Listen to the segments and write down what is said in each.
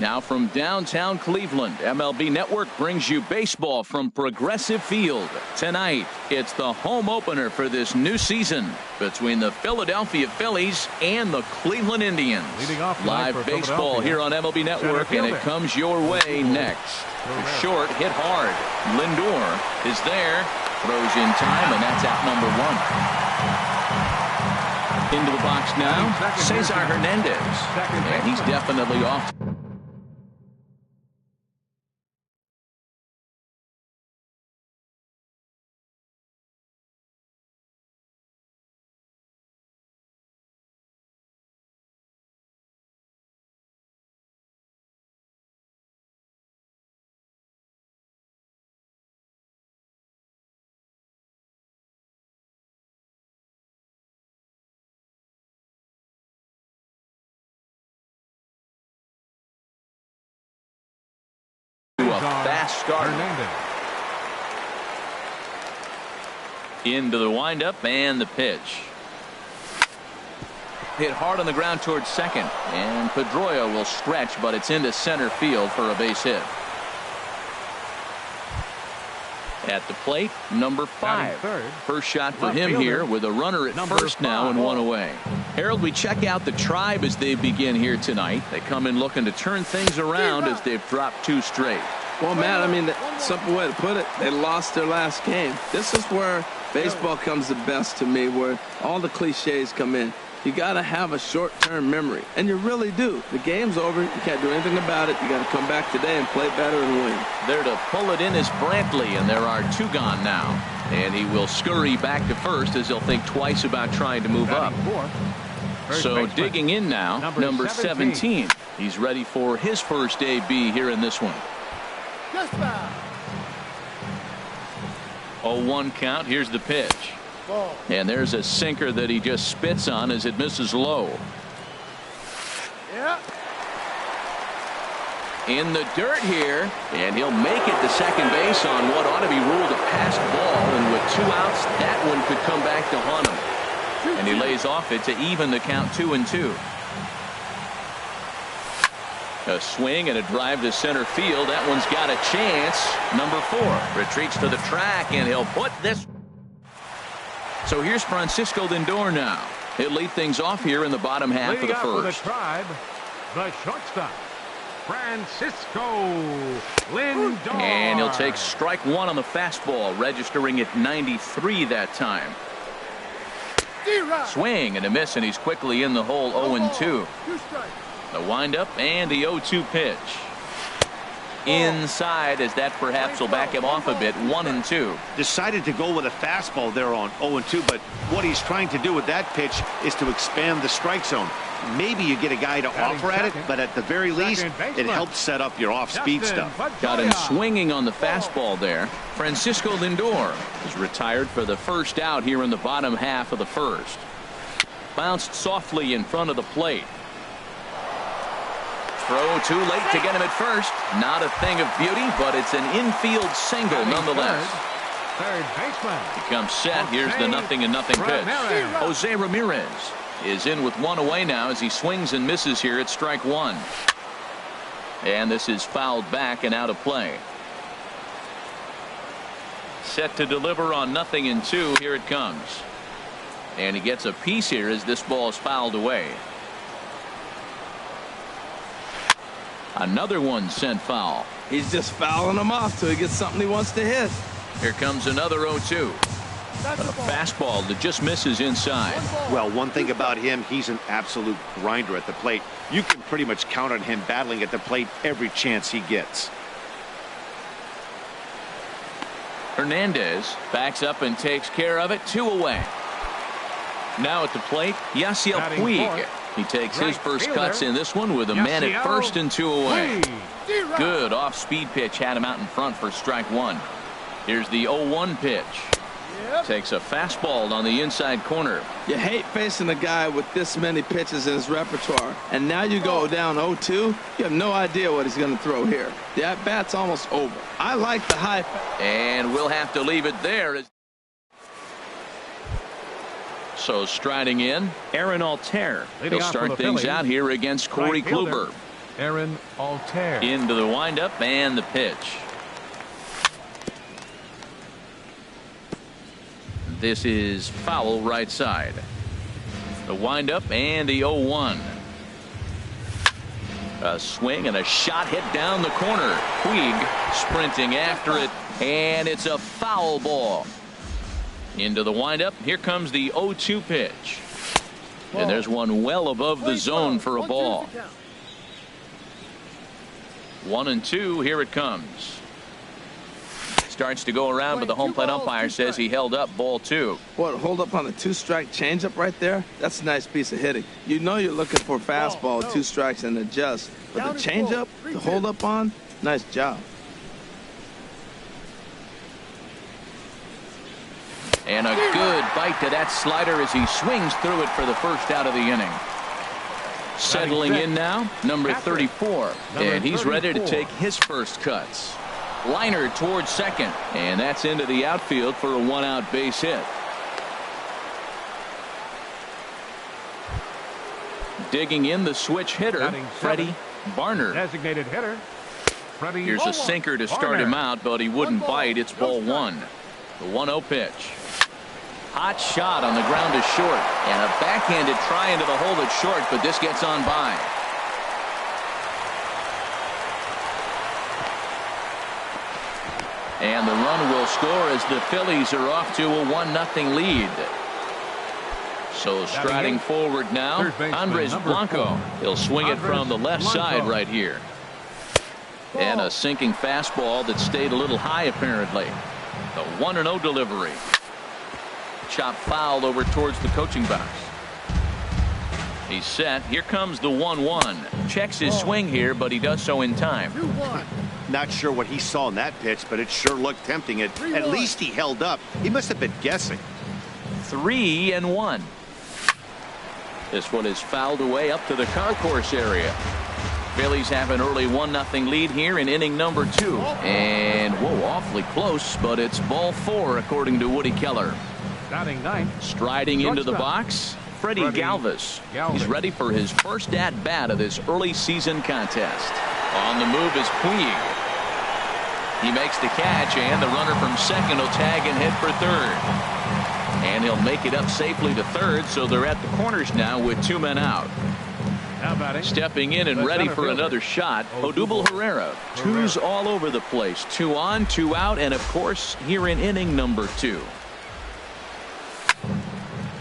Now from downtown Cleveland, MLB Network brings you baseball from Progressive Field. Tonight, it's the home opener for this new season between the Philadelphia Phillies and the Cleveland Indians. Live baseball here on MLB Network, and it comes your way next. Short, hit hard. Lindor is there, throws in time, and that's out number one. Into the box now, Cesar Hernandez, and he's definitely off. A fast start. Into the windup and the pitch. Hit hard on the ground towards second, and Pedroia will stretch, but it's into center field for a base hit. At the plate, number 5. First shot for him here with a runner at first now and one away. Harold, we check out the Tribe as they begin here tonight. They come in looking to turn things around as they've dropped 2 straight. Well, Matt, I mean, the simple way to put it, they lost their last game. This is where baseball comes the best to me, where all the cliches come in. You got to have a short-term memory, and you really do. The game's over. You can't do anything about it. You got to come back today and play better and win. There to pull it in is Brantley, and there are 2 gone now. And he will scurry back to first as he'll think twice about trying to move up. So digging in now, number 17. He's ready for his first AB here in this one. 0-1 count. Here's the pitch. And there's a sinker that he just spits on as it misses low. In the dirt here, and he'll make it to second base on what ought to be ruled a passed ball, and with 2 outs, that one could come back to haunt him. And he lays off it to even the count 2-2. A swing and a drive to center field. That one's got a chance. Number 4 retreats to the track, and he'll put this. So here's Francisco Lindor now. He'll lead things off here in the bottom half of the first. The Tribe, the shortstop, Francisco Lindor. And he'll take strike 1 on the fastball, registering at 93 that time. Swing and a miss, and he's quickly in the hole. 0-2. The windup and the 0-2 pitch. Inside, as that perhaps will back him off a bit. 1-2. Decided to go with a fastball there on 0-2, but what he's trying to do with that pitch is to expand the strike zone. Maybe you get a guy to offer at it, but at the very least, it helps set up your off-speed stuff. Got him swinging on the fastball there. Francisco Lindor is retired for the first out here in the bottom half of the first. Bounced softly in front of the plate. Throw too late to get him at first. Not a thing of beauty, but it's an infield single nonetheless. Third baseman. He comes set. Here's the 0-0 pitch. Jose Ramirez is in with 1 away now as he swings and misses here at strike 1. And this is fouled back and out of play. Set to deliver on 0-2. Here it comes. And he gets a piece here as this ball is fouled away. Another one sent foul. He's just fouling them off till he gets something he wants to hit. Here comes another 0-2. A fastball that just misses inside. Well, one thing about him, he's an absolute grinder at the plate. You can pretty much count on him battling at the plate every chance he gets. Hernandez backs up and takes care of it. 2 away. Now at the plate, Yasiel Puig. He takes his first cuts in this one with a man at first and 2 away. Good off-speed pitch had him out in front for strike 1. Here's the 0-1 pitch. Takes a fastball on the inside corner. You hate facing a guy with this many pitches in his repertoire, and now you go down 0-2. You have no idea what he's going to throw here. The at-bat's almost over. I like the high. And we'll have to leave it there. So striding in, Aaron Altair. He'll start things out here against Corey Kluber. Aaron Altair. Into the windup and the pitch. This is foul right side. The windup and the 0-1. A swing and a shot hit down the corner. Puig sprinting after it, and it's a foul ball. Into the windup. Here comes the 0-2 pitch. And there's one well above the zone for a ball. 1-2. Here it comes. Starts to go around, but the home plate umpire says he held up ball 2. What, hold up on a 2-strike changeup right there? That's a nice piece of hitting. You know you're looking for fastball, 2 strikes and adjust. But the changeup to hold up on, nice job. And a good bite to that slider as he swings through it for the first out of the inning. Settling in now, number 34. And he's ready to take his first cuts. Liner towards second, and that's into the outfield for a 1-out base hit. Digging in the switch hitter, Freddie Barner. Designated hitter. Freddie Here's a sinker to start him out, but he wouldn't bite. It's ball 1. The 1-0 pitch. Hot shot on the ground to short, and a backhanded try into the hole at short, but this gets on by. And the run will score as the Phillies are off to a 1-0 lead. So striding forward now, Andres Blanco. He'll swing it from the left side right here. And a sinking fastball that stayed a little high apparently. The 1-0 delivery. Chop foul over towards the coaching box. He's set. Here comes the 1-1. Checks his swing here, but he does so in time. Not sure what he saw in that pitch, but it sure looked tempting. At least he held up. He must have been guessing. 3-1. This one is fouled away up to the concourse area. Phillies have an early 1-0 lead here in inning number 2. And whoa, awfully close, but it's ball 4 according to Woody Keller. Striding into the box, Freddie Galvis. He's ready for his first at-bat of this early season contest. On the move is Puig. He makes the catch, and the runner from second will tag and hit for third. And he'll make it up safely to third, so they're at the corners now with 2 men out. Stepping in and ready for another shot, Odubel Herrera. 2s all over the place. 2 on, 2 out, and of course here in inning number 2.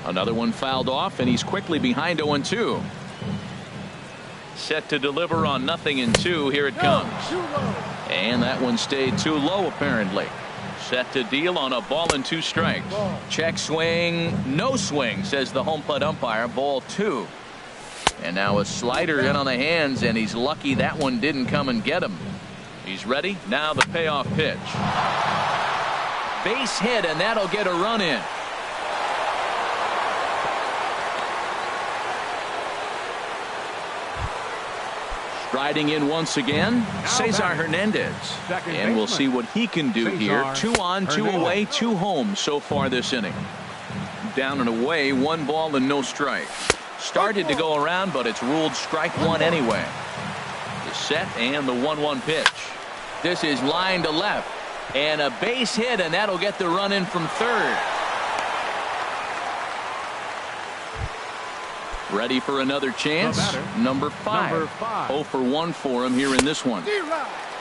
Another one fouled off, and he's quickly behind 0-2. Set to deliver on 0-2. Here it comes. And that one stayed too low apparently. Set to deal on a ball and 2 strikes. Check swing, no swing, says the home plate umpire. Ball 2. And now a slider in on the hands, and he's lucky that one didn't come and get him. He's ready. Now the payoff pitch. Base hit, and that'll get a run in. Striding in once again, Cesar Hernandez. And we'll see what he can do here. 2 on, 2 away, 2 home so far this inning. Down and away, 1 ball and no strike. Started to go around, but it's ruled strike 1 anyway. The set and the 1-1 pitch. This is line to left. And a base hit, and that'll get the run in from third. Ready for another chance. Number 5. 0 for 1 for him here in this one.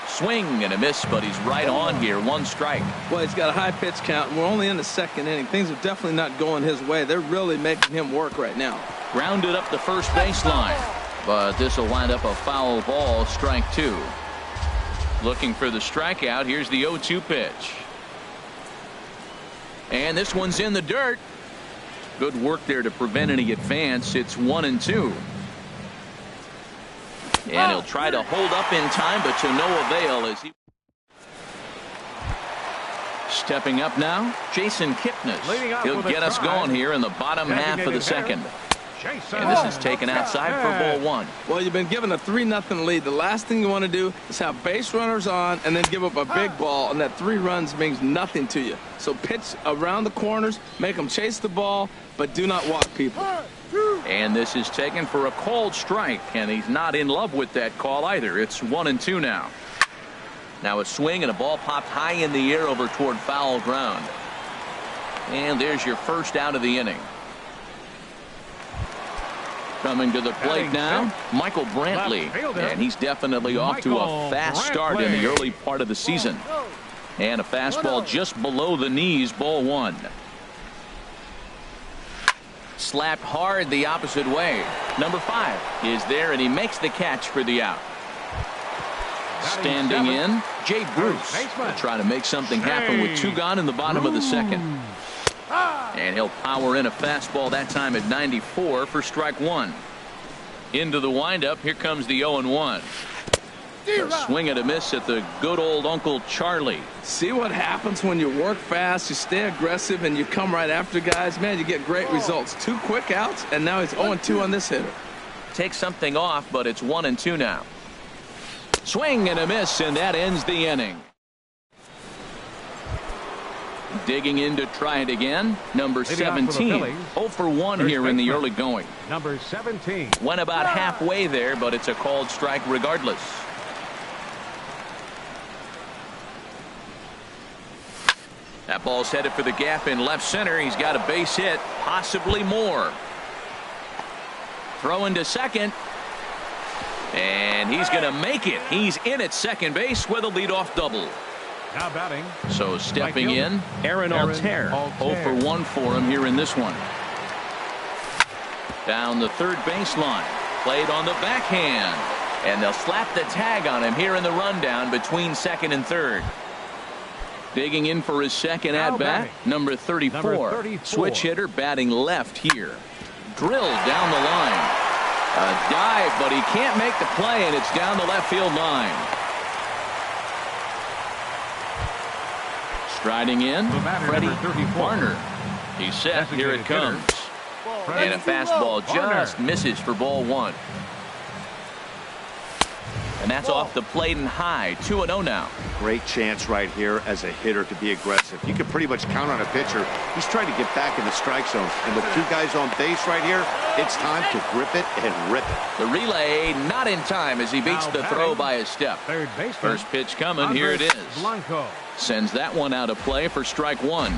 Swing and a miss, but he's right on here. 1 strike. Well, he's got a high pitch count, and we're only in the second inning. Things are definitely not going his way. They're really making him work right now. Grounded up the first baseline, but this will wind up a foul ball. Strike 2. Looking for the strikeout. Here's the 0-2 pitch. And this one's in the dirt. Good work there to prevent any advance. It's 1-2. And he'll try to hold up in time, but to no avail as he. Stepping up now, Jason Kipnis. He'll get us going here in the bottom half of the second. And this is taken outside for ball 1. Well, you've been given a 3-0 lead. The last thing you want to do is have base runners on and then give up a big ball, and that 3 runs means nothing to you. So pitch around the corners, make them chase the ball, but do not walk people. 1, 2, And this is taken for a called strike, and he's not in love with that call either. It's 1-2 now. Now a swing and a ball popped high in the air over toward foul ground. And there's your first out of the inning. Coming to the plate now, Michael Brantley, and he's definitely off to a fast start in the early part of the season. And a fastball just below the knees, ball one. Slapped hard the opposite way. Number 5 is there, and he makes the catch for the out. Standing in, Jay Bruce will try to make something happen with 2 gone in the bottom of the second. And he'll power in a fastball that time at 94 for strike 1. Into the windup, here comes the 0-1. A swing and a miss at the good old Uncle Charlie. See what happens when you work fast, you stay aggressive, and you come right after guys. Man, you get great results. 2 quick outs, and now he's 0-2 on this hitter. Take something off, but it's 1-2 now. Swing and a miss, and that ends the inning. Digging in to try it again. Number 17. 0 for 1 here in the early going. Number 17. Went about halfway there, but it's a called strike regardless. That ball's headed for the gap in left center. He's got a base hit, possibly more. Throwing to second. And he's going to make it. He's in at second base with a leadoff double. Now batting. So stepping in, Aaron Altair. 0 for 1 for him here in this one. Down the third baseline. Played on the backhand. And they'll slap the tag on him here in the rundown between second and third. Digging in for his second at-bat, number 34. Switch hitter batting left here. Drilled down the line. A dive, but he can't make the play, and it's down the left field line. Striding in, Freddie Varner. He's set. Here it comes. And a fastball just misses for ball 1. And that's off the plate and high. 2-0 now. Great chance right here as a hitter to be aggressive. You can pretty much count on a pitcher. He's trying to get back in the strike zone. And with 2 guys on base right here, it's time to grip it and rip it. The relay not in time as he beats the throw by a step. First pitch coming. Here it is. Sends that one out of play for strike 1.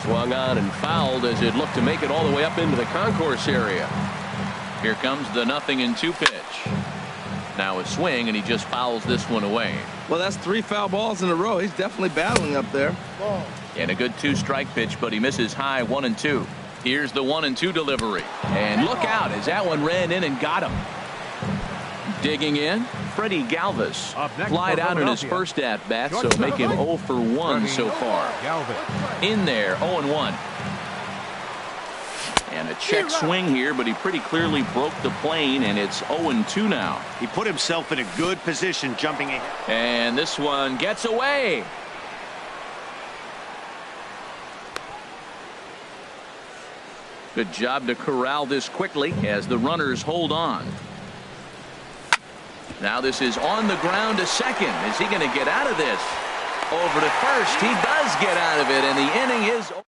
Swung on and fouled as it looked to make it all the way up into the concourse area. Here comes the 0-2 pitch. Now a swing, and he just fouls this one away. Well, that's 3 foul balls in a row. He's definitely battling up there. And a good 2-strike pitch, but he misses high 1-2. Here's the 1-2 delivery. And look out as that one ran in and got him. Digging in, Freddie Galvis. Flied out in his first at-bat, so make him 0 for 1 so far. In there, 0-1. And a check swing here, but he pretty clearly broke the plane, and it's 0-2 now. He put himself in a good position jumping in. And this one gets away. Good job to corral this quickly as the runners hold on. Now this is on the ground to second. Is he going to get out of this? Over to first. He does get out of it, and the inning is over.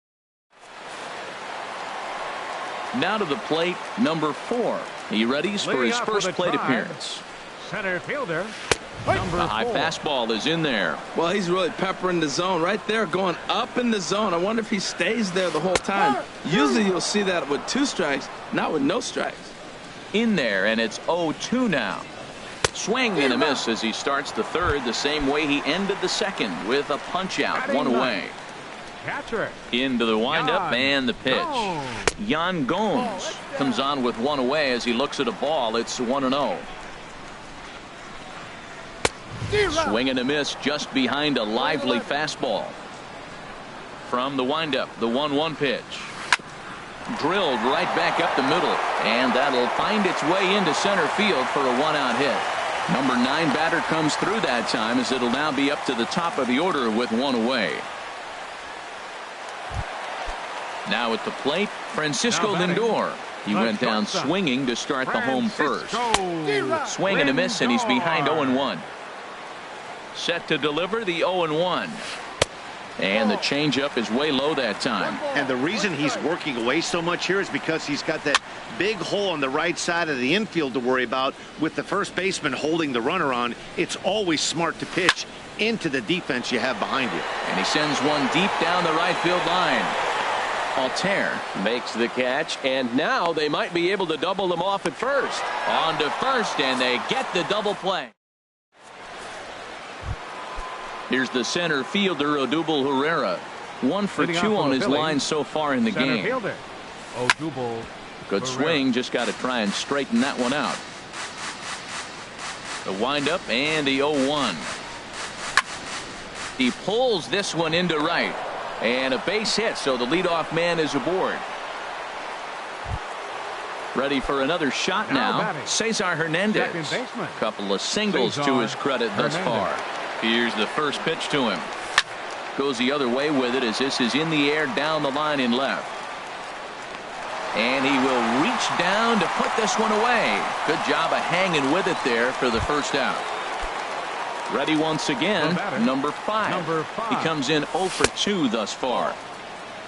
Now to the plate, number 4. He readies for his first plate appearance. Center fielder. A high fastball is in there. Well, he's really peppering the zone right there, going up in the zone. I wonder if he stays there the whole time. Usually you'll see that with 2 strikes, not with no strikes. In there, and it's 0-2 now. Swing and a miss as he starts the third the same way he ended the second with a punch out, 1 away. Catcher. Into the windup and the pitch. Yan Gomes comes on with 1 away as he looks at a ball. It's 1-0. Swing and a miss just behind a lively fastball. From the windup, the 1-1 pitch. Drilled right back up the middle, and that'll find its way into center field for a 1-out hit. Number 9 batter comes through that time as it'll now be up to the top of the order with 1 away. Now at the plate, Francisco Lindor. He went down swinging to start the home first. Swing and a miss, and he's behind 0-1. Set to deliver the 0-1. And the changeup is way low that time. And the reason he's working away so much here is because he's got that big hole on the right side of the infield to worry about. With the first baseman holding the runner on, it's always smart to pitch into the defense you have behind you. And he sends one deep down the right field line. Altair makes the catch, and now they might be able to double them off at first. On to first, and they get the double play. Here's the center fielder, Odubel Herrera. 1 for 2 on his line so far in the game. Good swing, just got to try and straighten that one out. The windup and the 0-1. He pulls this one into right, and a base hit, so the leadoff man is aboard. Ready for another shot now. Cesar Hernandez. Couple of singles to his credit thus far. Here's the first pitch to him. Goes the other way with it as this is in the air down the line in left. And he will reach down to put this one away. Good job of hanging with it there for the first out. Ready once again, number 5. He comes in 0 for 2 thus far.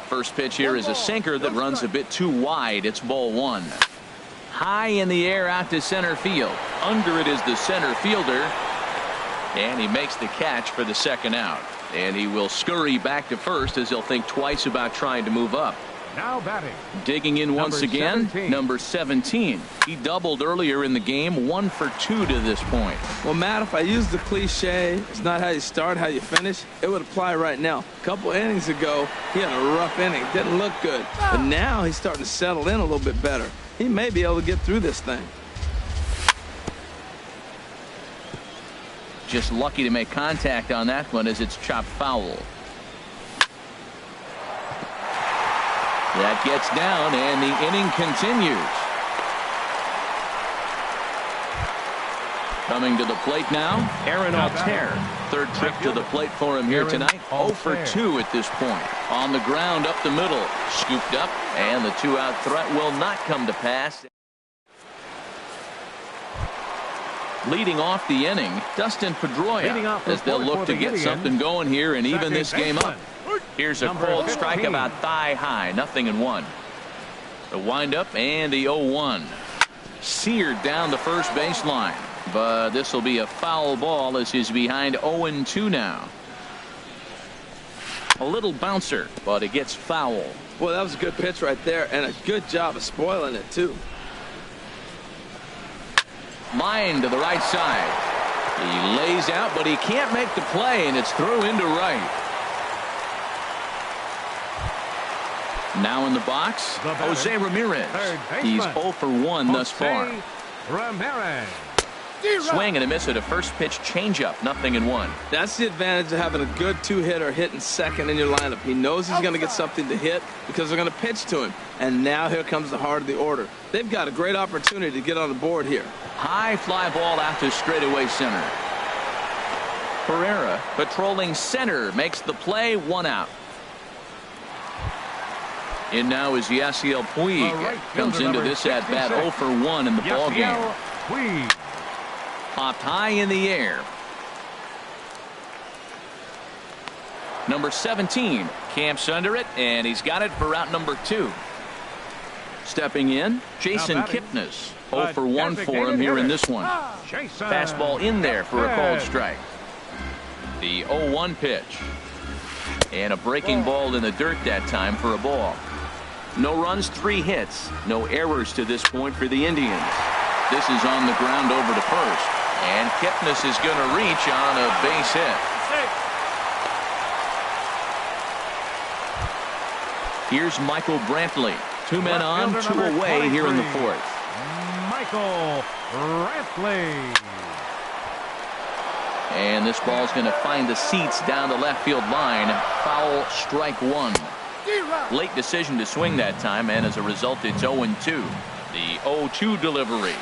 First pitch here is a sinker that runs a bit too wide. It's ball 1. High in the air out to center field. Under it is the center fielder. And he makes the catch for the second out. And he will scurry back to first as he'll think twice about trying to move up. Now batting. Digging in once again, number 17. He doubled earlier in the game, 1 for 2 to this point. Well, Matt, if I use the cliche, it's not how you start, how you finish, it would apply right now. A couple innings ago, he had a rough inning. Didn't look good. But now he's starting to settle in a little bit better. He may be able to get through this thing. Just lucky to make contact on that one as it's chopped foul. That gets down, and the inning continues. Coming to the plate now, Aaron Altair. Third trip to the plate for him here tonight. 0 for 2 at this point. On the ground up the middle. Scooped up, and the 2-out threat will not come to pass. Leading off the inning, Dustin Pedroia, as they'll look to get something going here and even this game up. Here's a cold strike about thigh high, 0-1. The windup and the 0-1. Seared down the first baseline, but this will be a foul ball as he's behind 0-2 now. A little bouncer, but it gets foul. Well, that was a good pitch right there, and a good job of spoiling it, too. Line to the right side. He lays out, but he can't make the play, and it's through into right. Now in the box, Jose Ramirez. He's 0 for 1 thus far. Ramirez. Swing and a miss at a first pitch changeup, 0-1. That's the advantage of having a good 2-hitter hitting second in your lineup. He knows he's going to get something to hit because they're going to pitch to him. And now here comes the heart of the order. They've got a great opportunity to get on the board here. High fly ball out to straightaway center. Pereira patrolling center makes the play, 1 out. In now is Yasiel Puig. Comes into this at bat 0 for 1 in the ball game. Popped high in the air. Number 17 camps under it, and he's got it for route number 2. Stepping in, Jason Kipnis. 0 for 1 for him here in this one. Fastball in there for a called strike. The 0-1 pitch. And a breaking ball in the dirt that time for a ball. No runs, 3 hits. No errors to this point for the Indians. This is on the ground over to first. And Kipnis is going to reach on a base hit. Here's Michael Brantley. 2 men on, 2 away here in the 4th. Michael Brantley. And this ball's going to find the seats down the left field line. Foul, strike 1. Late decision to swing that time, and as a result, it's 0-2. The 0-2 delivery.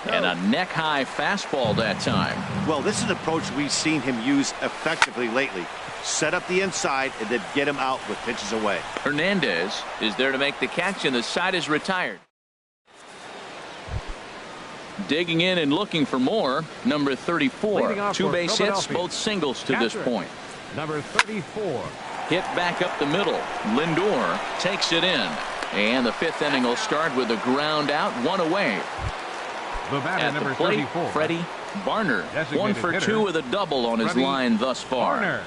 And a neck-high fastball that time. Well, this is an approach we've seen him use effectively lately. Set up the inside and then get him out with pitches away. Hernandez is there to make the catch, and the side is retired. Digging in and looking for more, number 34. 2 base hits, both singles to this point. Number 34. Hit back up the middle. Lindor takes it in. And the fifth inning will start with a ground out, one away. The batter, At number the plate, 34. Freddie Barner. Designated 1 for hitter, 2 with a double on his Freddie line thus far. Barner.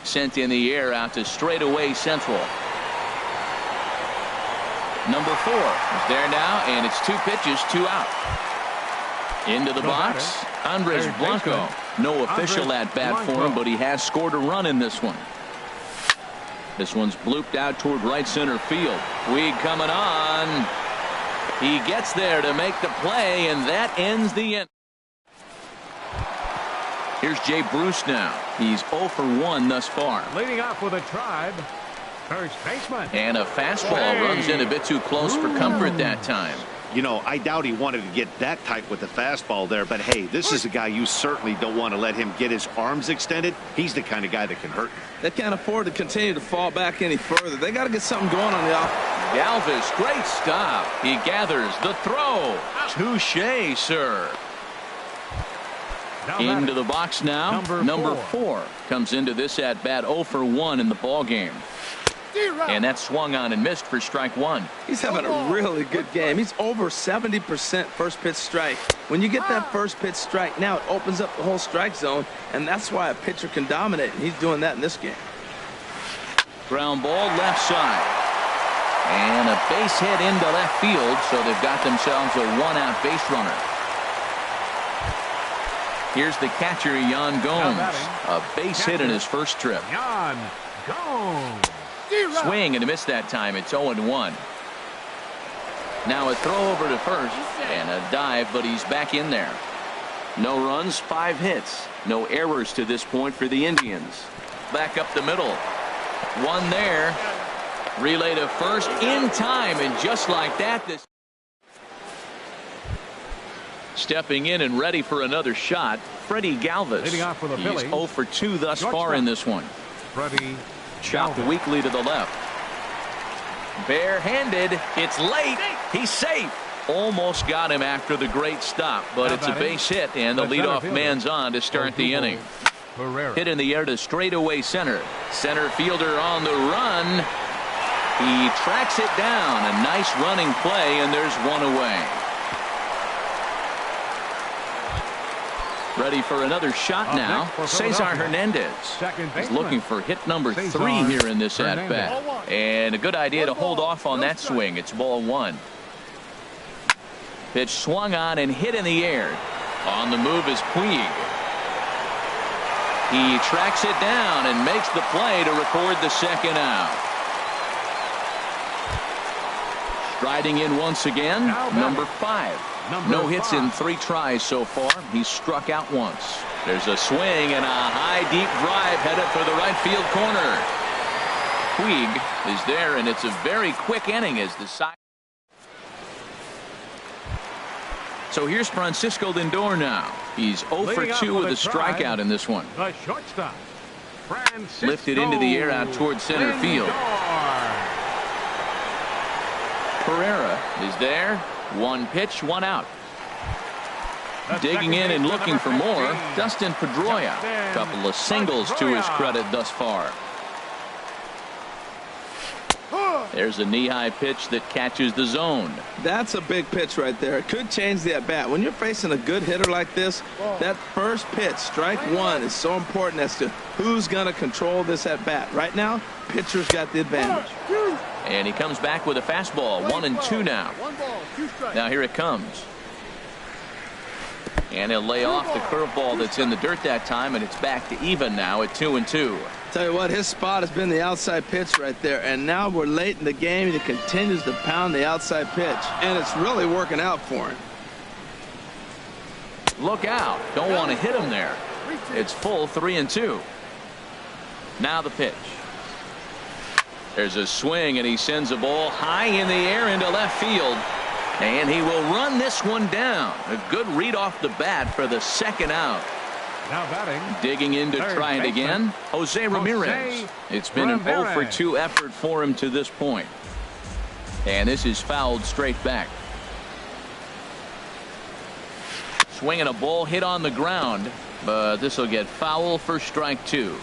Sent in the air out to straightaway central. Number 4 is there now, and it's 2 pitches, 2 out. Into the box, Andres third Blanco. baseman, No official Andres at-bat for Blanco. him, but he has scored a run in this one. This one's blooped out toward right center field. Puig coming on. He gets there to make the play, and that ends the inning. Here's Jay Bruce now. He's 0 for 1 thus far. Leading off with a Tribe, first baseman. And a fastball runs in a bit too close for comfort that time. You know, I doubt he wanted to get that tight with the fastball there, but hey, this is a guy you certainly don't want to let him get his arms extended. He's the kind of guy that can hurt you. They can't afford to continue to fall back any further. They got to get something going on the offense. Galvis, great stop. He gathers the throw. Touche, sir. Now Into batting, the box now. Number 4 comes into this at bat 0 for 1 in the ball game. And that swung on and missed for strike 1. He's having a really good game. He's over 70% first pitch strike. When you get that first pitch strike, now it opens up the whole strike zone, and that's why a pitcher can dominate, and he's doing that in this game. Ground ball left side. And a base hit into left field, so they've got themselves a 1-out base runner. Here's the catcher, Yan Gomes. A base hit in his first trip. Yan Gomes. Swing and a miss that time. It's 0-1. Now a throw over to first and a dive, but he's back in there. No runs, 5 hits. No errors to this point for the Indians. Back up the middle. One there. Relay to first in time, and just like that, this stepping in and ready for another shot, Freddie Galvis. Leading off for the He's Phillies. 0 for 2 thus far Shortstop. in this one. Freddie Chopped Galvis. weakly to the left. Barehanded. It's late. He's safe. Almost got him after the great stop, but How it's a about it? base hit, and the The center leadoff fielder. man's on to start the inning. Herrera. Hit in the air to straightaway center. Center fielder on the run. He tracks it down. A nice running play, and there's one away. Ready for another shot Up now. next for Cesar Philadelphia. Hernandez. Second He's baseman. looking for hit number Cesar 3 here in this at Hernandez. bat. And a good idea to hold off on that swing. It's ball 1. Pitch swung on and hit in the air. On the move is Puig. He tracks it down and makes the play to record the second out. Striding in once again, Now batting. number 5. Number No hits 5. in 3 tries so far. He's struck out once. There's a swing and a high deep drive headed for the right field corner. Puig is there, and it's a very quick inning as the side. So here's Francisco Lindor now. He's 0 for Leading off 2 with with a a Tribe. strikeout in this one. The shortstop. Francisco Lifted into the air out towards center field. Lindor. Pereira is there. 1 pitch, 1 out. The Digging in second and base looking for number more, 15. Dustin Pedroia. Dustin Couple of singles to his Pedroia. credit thus far. There's a knee-high pitch that catches the zone. That's a big pitch right there. It could change the at-bat. When you're facing a good hitter like this, that first pitch, strike 1, is so important as to who's going to control this at-bat. Right now, pitcher's got the advantage. And he comes back with a fastball. 1-2 now. Now here it comes. And he'll lay off the curveball that's in the dirt that time, and it's back to even now at 2-2. Tell you what, his spot has been the outside pitch right there, and now we're late in the game, and he continues to pound the outside pitch, and it's really working out for him. Look out. Don't want to hit him there. It's full 3-2. Now the pitch. There's a swing, and he sends a ball high in the air into left field. And he will run this one down. A good read off the bat for the second out. Now batting. Digging in to Third try it baseman, again. Jose Ramirez. Jose It's been an 0 for Ramirez. 2 effort for him to this point. And this is fouled straight back. Swinging a ball hit on the ground, but this will get foul for strike 2.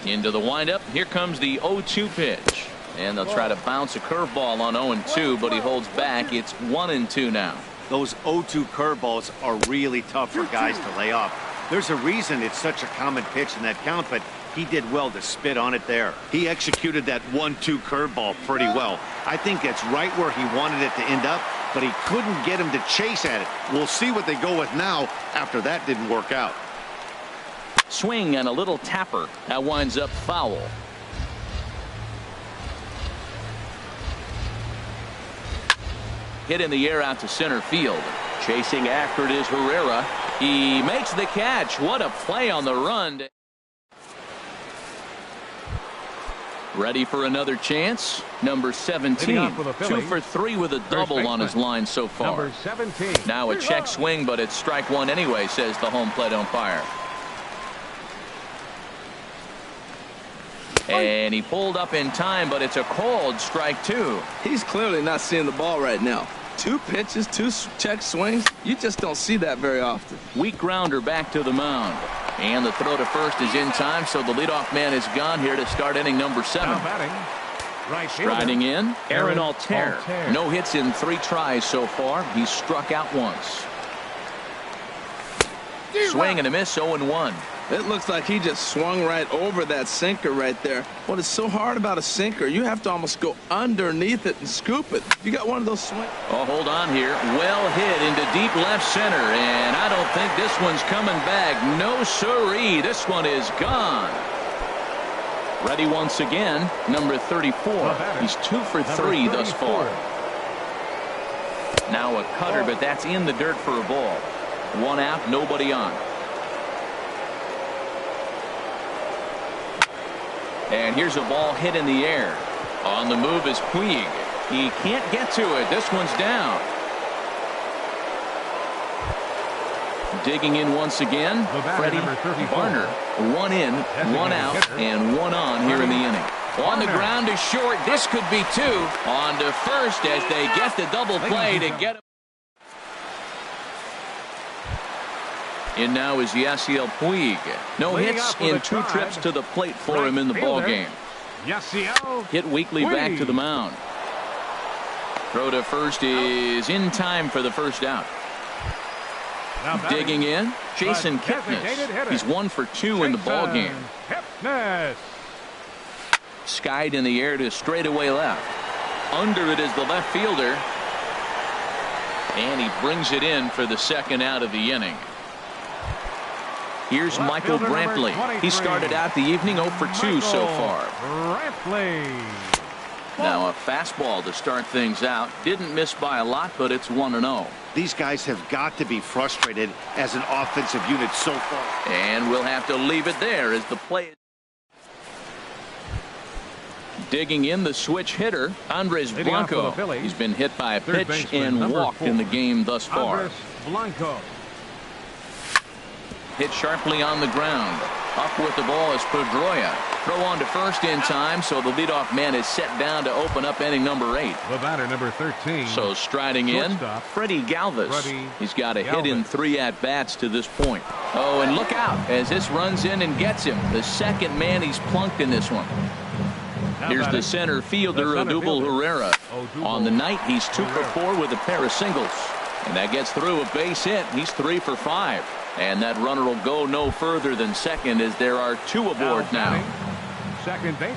Into the windup. Here comes the 0-2 pitch. And they'll try to bounce a curveball on 0-2, but he holds back. It's 1-2 now. Those 0-2 curveballs are really tough for guys to lay off. There's a reason it's such a common pitch in that count, but he did well to spit on it there. He executed that 1-2 curveball pretty well. I think that's right where he wanted it to end up, but he couldn't get him to chase at it. We'll see what they go with now after that didn't work out. Swing and a little tapper. That winds up foul. Hit in the air out to center field. Chasing after it is Herrera. He makes the catch. What a play on the run. Ready for another chance. Number 17. 2 for 3 with a double on his line so far. Number 17. Now a check swing, but it's strike one anyway, says the home plate umpire. And he pulled up in time, but it's a called strike two. He's clearly not seeing the ball right now. 2 pitches, 2 check swings. You just don't see that very often. Weak grounder back to the mound. And the throw to first is in time, so the leadoff man is gone here to start inning number 7. Now batting, right fielder, Striding in, Aaron Altair. Altair. No hits in 3 tries so far. He's struck out once. Swing and a miss, 0-1. It looks like he just swung right over that sinker right there. What is so hard about a sinker, you have to almost go underneath it and scoop it. You got one of those swings. Oh, hold on here. Well hit into deep left center, and I don't think this one's coming back. No siree. This one is gone. Ready once again, number 34. He's 2 for 3 thus far. Now a cutter, but that's in the dirt for a ball. 1 out, nobody on. And here's a ball hit in the air. On the move is Puig. He can't get to it. This one's down. Digging in once again, Freddie Barner. 1 in, 1 out, and 1 on here in the inning. On the ground to short. This could be 2. On to first as they get the double play to get him. In now is Yasiel Puig. No hits in 2 trips to the plate for him in the ball game. Hit weakly back to the mound. Throw to first is in time for the first out. Digging in, Jason Kipnis. He's 1 for 2 in the ball game. Skied in the air to straightaway left. Under it is the left fielder. And he brings it in for the second out of the inning. Here's Michael Brantley. He started out the evening 0 for 2 so far. Now a fastball to start things out. Didn't miss by a lot, but it's 1-0. These guys have got to be frustrated as an offensive unit so far. And we'll have to leave it there as the play. Digging in, the switch hitter, Andres Blanco. He's been hit by a pitch and walked in the game thus far. Hit sharply on the ground. Up with the ball is Pedroia. Throw on to first in time, so the leadoff man is set down to open up inning number 8. The batter, number 13. So striding in, Freddie Galvis. He's got a hit in 3 at-bats to this point. Oh, and look out as this runs in and gets him. The second man he's plunked in this one. Here's the center fielder, Odubel Herrera. On the night, he's 2 for 4 with a pair of singles. And that gets through a base hit. He's 3 for 5. And that runner will go no further than second as there are 2 aboard now.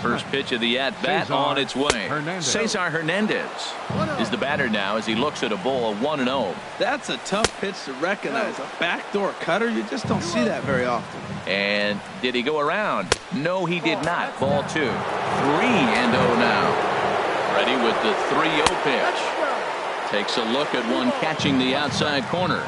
First pitch of the at-bat on its way. Cesar Hernandez is the batter now as he looks at a ball of 1-0. That's a tough pitch to recognize. A backdoor cutter, you just don't see that very often. And did he go around? No, he did not. Ball 2. 3-0 now. Ready with the 3-0 pitch. Takes a look at one catching the outside corner.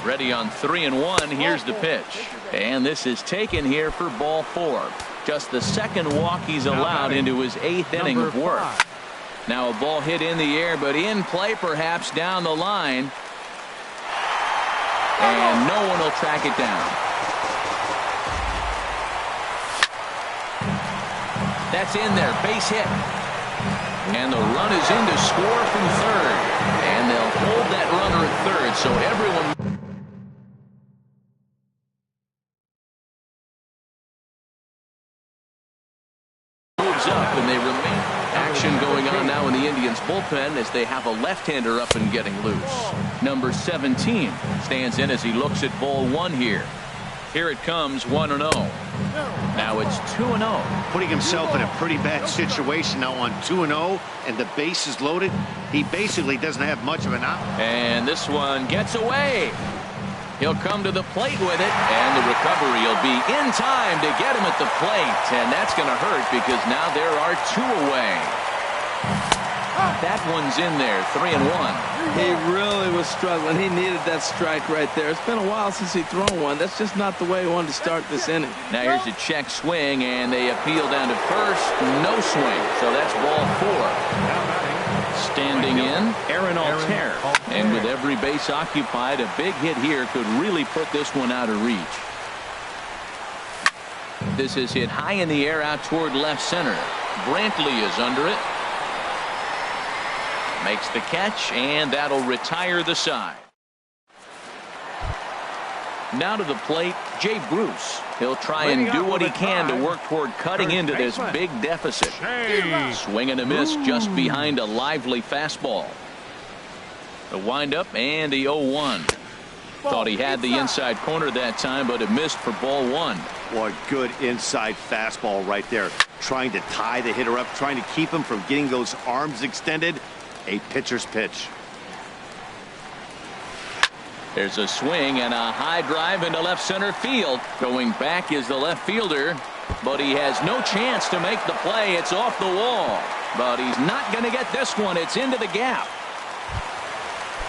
Ready on 3-1. Here's the pitch. And this is taken here for ball 4. Just the second walk he's allowed into his 8th inning of work. Now a ball hit in the air, but in play perhaps down the line. And no one will track it down. That's in there. Base hit. And the run is in to score from third. And they'll hold that runner at third, so everyone bullpen as they have a left-hander up and getting loose. Number 17 stands in as he looks at ball one here. Here it comes, 1-0. Now it's 2-0. Putting himself in a pretty bad situation now on 2-0, and the base is loaded. He basically doesn't have much of an out. And this one gets away. He'll come to the plate with it, and the recovery will be in time to get him at the plate. And that's going to hurt because now there are two away. That one's in there, 3-1. He really was struggling. He needed that strike right there. It's been a while since he's thrown one. That's just not the way he wanted to start this inning. Now here's a check swing, and they appeal down to first. No swing, so that's ball four. Standing in, Aaron Altair. And with every base occupied, a big hit here could really put this one out of reach. This is hit high in the air out toward left center. Brantley is under it. Makes the catch, and that'll retire the side. Now to the plate, Jay Bruce. He'll try and do what he can to work toward cutting into this big deficit. Swing and a miss just behind a lively fastball. The windup and the 0-1. Thought he had the inside corner that time, but it missed for ball one. What good inside fastball right there. Trying to tie the hitter up, trying to keep him from getting those arms extended. A pitcher's pitch. There's a swing and a high drive into left center field. Going back is the left fielder, but he has no chance to make the play. It's off the wall, but he's not going to get this one. It's into the gap.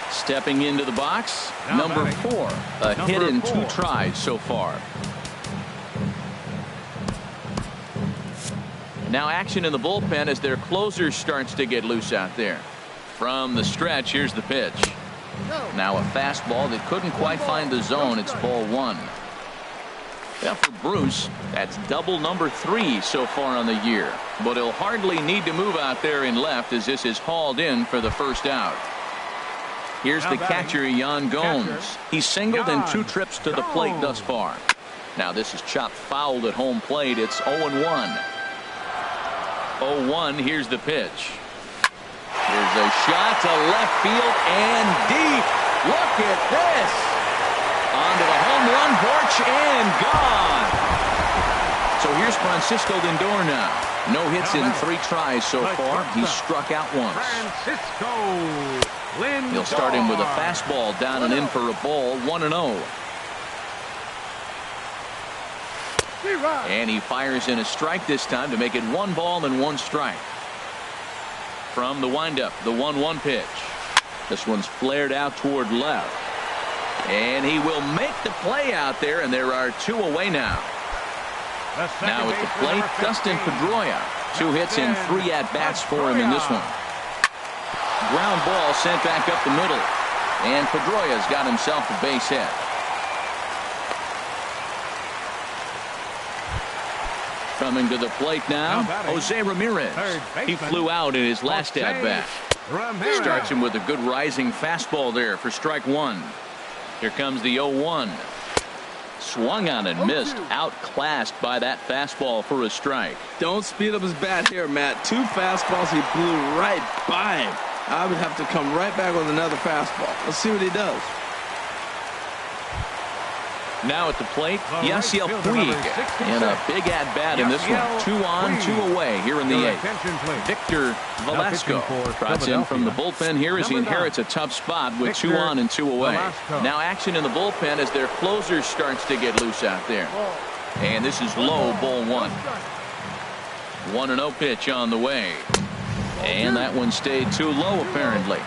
Stepping into the box, number 4. A hit in 2 tries so far. Now action in the bullpen as their closer starts to get loose out there. From the stretch, here's the pitch. Now a fastball that couldn't quite find the zone. It's ball one. Well, for Bruce, that's double number 3 so far on the year. But he'll hardly need to move out there in left as this is hauled in for the first out. Here's the catcher, Yan Gomes. He's singled in 2 trips to the plate thus far. Now this is chopped fouled at home plate. It's 0-1. 0-1. Here's the pitch. Here's a shot to left field and deep. Look at this. Onto the home run porch and gone. So here's Francisco Lindor now. No hits in 3 tries so far. He's struck out once. He'll start him with a fastball down and in for a ball. 1-0. And he fires in a strike this time to make it 1 ball and 1 strike. From the windup, the 1-1 pitch. This one's flared out toward left. And he will make the play out there, and there are 2 away now. Now at the plate, Dustin Pedroia. 2 hits and 3 at-bats for him in this one. Ground ball sent back up the middle. And Pedroia's got himself a base hit. Coming to the plate now, Jose Ramirez. He flew out in his last at-bat. Starts him with a good rising fastball there for strike 1. Here comes the 0-1. Swung on and missed. Outclassed by that fastball for a strike. Don't speed up his bat here, Matt. 2 fastballs, he blew right by him. I would have to come right back with another fastball. Let's see what he does. Now at the plate, Yasiel Puig. And a big at-bat in this one. 2 on, 2 away here in the 8th. Victor Velasco trots in from the bullpen here as he inherits a tough spot with 2 on and 2 away. Now action in the bullpen as their closer starts to get loose out there. And this is low, ball 1. 1-0 pitch on the way. And that one stayed too low apparently.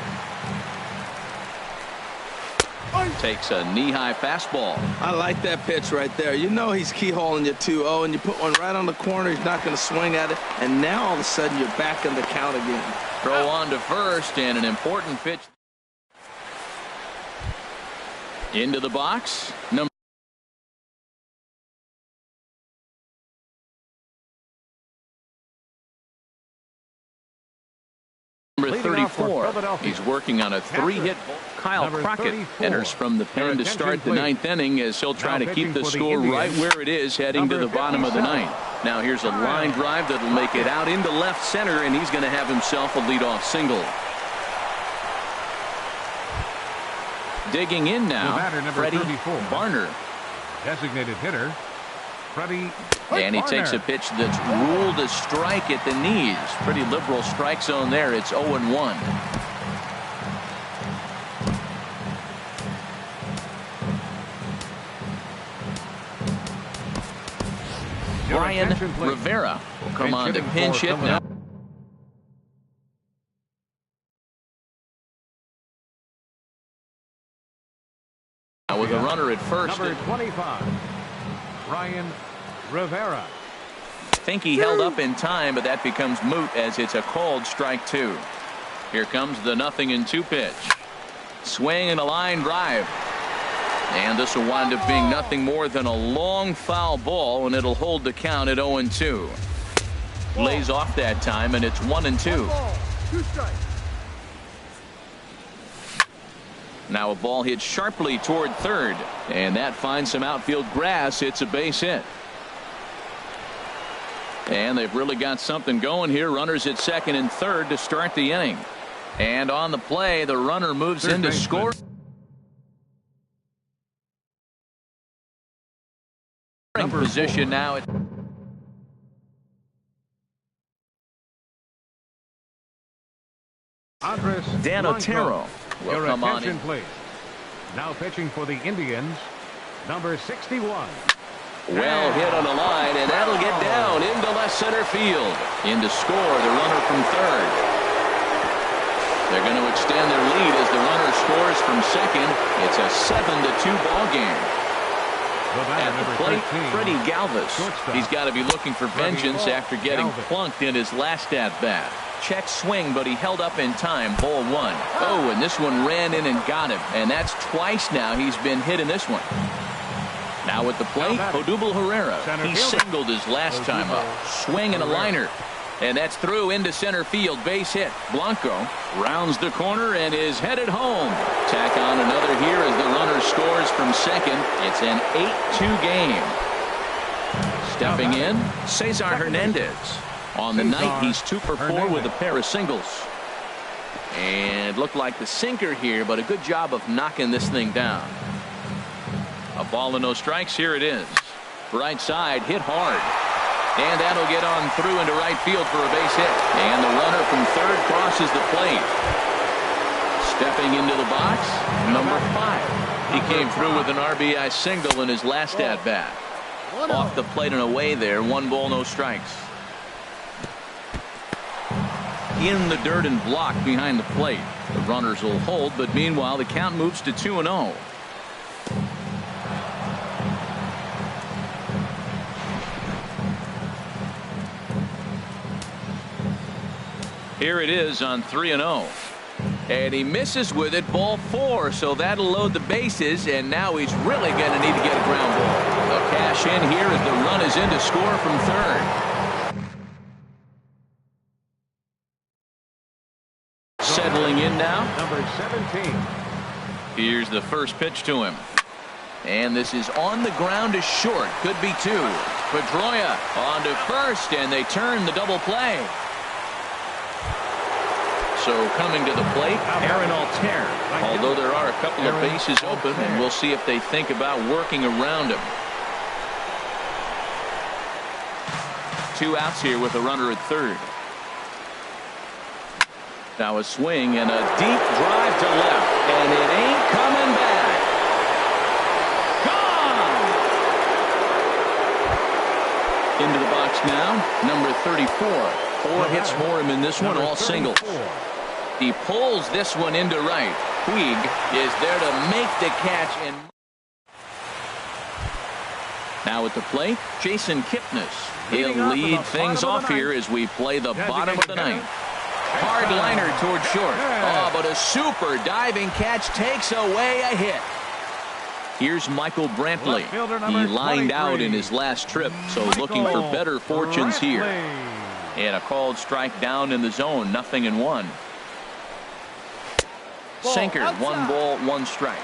Takes a knee-high fastball. I like that pitch right there. You know he's keyholing you 2-0, and you put one right on the corner. He's not going to swing at it, and now all of a sudden you're back in the count again. Throw on to first, and an important pitch. Into the box. Number 34. He's working on a 3-hit ball. Kyle Crockett enters from the pen to start the ninth inning as he'll try to keep the score right where it is heading to the bottom of the ninth. Now here's a line drive that'll make it out into left center, and he's going to have himself a leadoff single. Digging in now, Freddie Barner. Designated hitter, Freddie. And he takes a pitch that's ruled a strike at the knees. Pretty liberal strike zone there. It's 0-1. Brian Rivera will come on to pinch hit now. With a runner at first. Number 25, Brian Rivera. Think he held up in time, but that becomes moot as it's a called strike two. Here comes the 0-2 pitch. Swing and a line drive. And this will wind up being nothing more than a long foul ball, and it'll hold the count at 0-2. Lays off that time, and it's 1-2. Now a ball hit sharply toward third, and that finds some outfield grass. It's a base hit. And they've really got something going here. Runners at second and third to start the inning. And on the play, the runner moves in to score. Position now. Dan Otero will come on in. Please. Now pitching for the Indians, number 61. Well hit on the line, and that'll get down into left center field. In to score the runner from third. They're going to extend their lead as the runner scores from second. It's a 7-2 ball game. At the plate, Freddie Galvis. He's got to be looking for vengeance after getting plunked in his last at-bat. Check swing, but he held up in time. Ball one. Oh, and this one ran in and got him. And that's twice now he's been hit in this one. Now at the plate, Odubel Herrera. He singled his last time up. Swing and a liner. And that's through into center field. Base hit. Blanco rounds the corner and is headed home. Tack on another here as the runner scores from second. It's an 8-2 game. Stepping in, Cesar Hernandez. On the night, he's 2 for 4 with a pair of singles. And looked like the sinker here, but a good job of knocking this thing down. A ball and no strikes. Here it is. Right side, hit hard. And that'll get on through into right field for a base hit. And the runner from third crosses the plate. Stepping into the box, number 5. He came through with an RBI single in his last at-bat. Off the plate and away there. 1 ball, no strikes. In the dirt and blocked behind the plate. The runners will hold, but meanwhile the count moves to 2-0. Here it is on 3-0. And he misses with it, ball 4, so that'll load the bases, and now he's really going to need to get a ground ball. They'll cash in here as the run is in to score from third. Settling in now. Number 17. Here's the first pitch to him. And this is on the ground to short. Could be 2. Pedroia on to first, and they turn the double play. So coming to the plate, Aaron Altair. Although there are a couple of bases open, and we'll see if they think about working around him. 2 outs here with a runner at third. Now a swing and a deep drive to left, and it ain't coming back. Gone! Into the box now, number 34. 4 hits for him in this one, all singles. He pulls this one into right. Puig is there to make the catch. And now at the plate, Jason Kipnis. He'll lead things off here as we play the bottom of the ninth. Hard liner toward short. Oh, but a super diving catch takes away a hit. Here's Michael Brantley. He lined out in his last trip, so looking for better fortunes here. And a called strike down in the zone, 0-1. Sinker, 1 ball, 1 strike.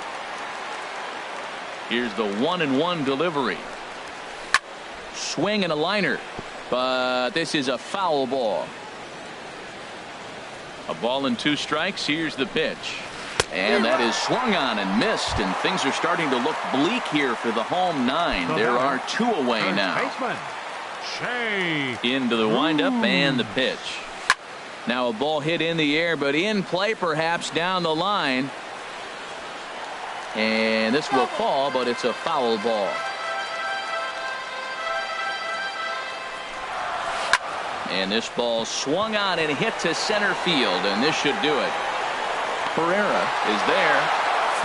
Here's the 1-1 delivery. Swing and a liner, but this is a foul ball. A ball and 2 strikes. Here's the pitch. And that is swung on and missed, and things are starting to look bleak here for the home 9. There are 2 away now. Into the windup and the pitch. Now a ball hit in the air, but in play perhaps down the line. And this will fall, but it's a foul ball. And this ball swung on and hit to center field, and this should do it. Pereira is there,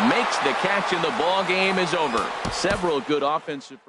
makes the catch, and the ball game is over. Several good offensive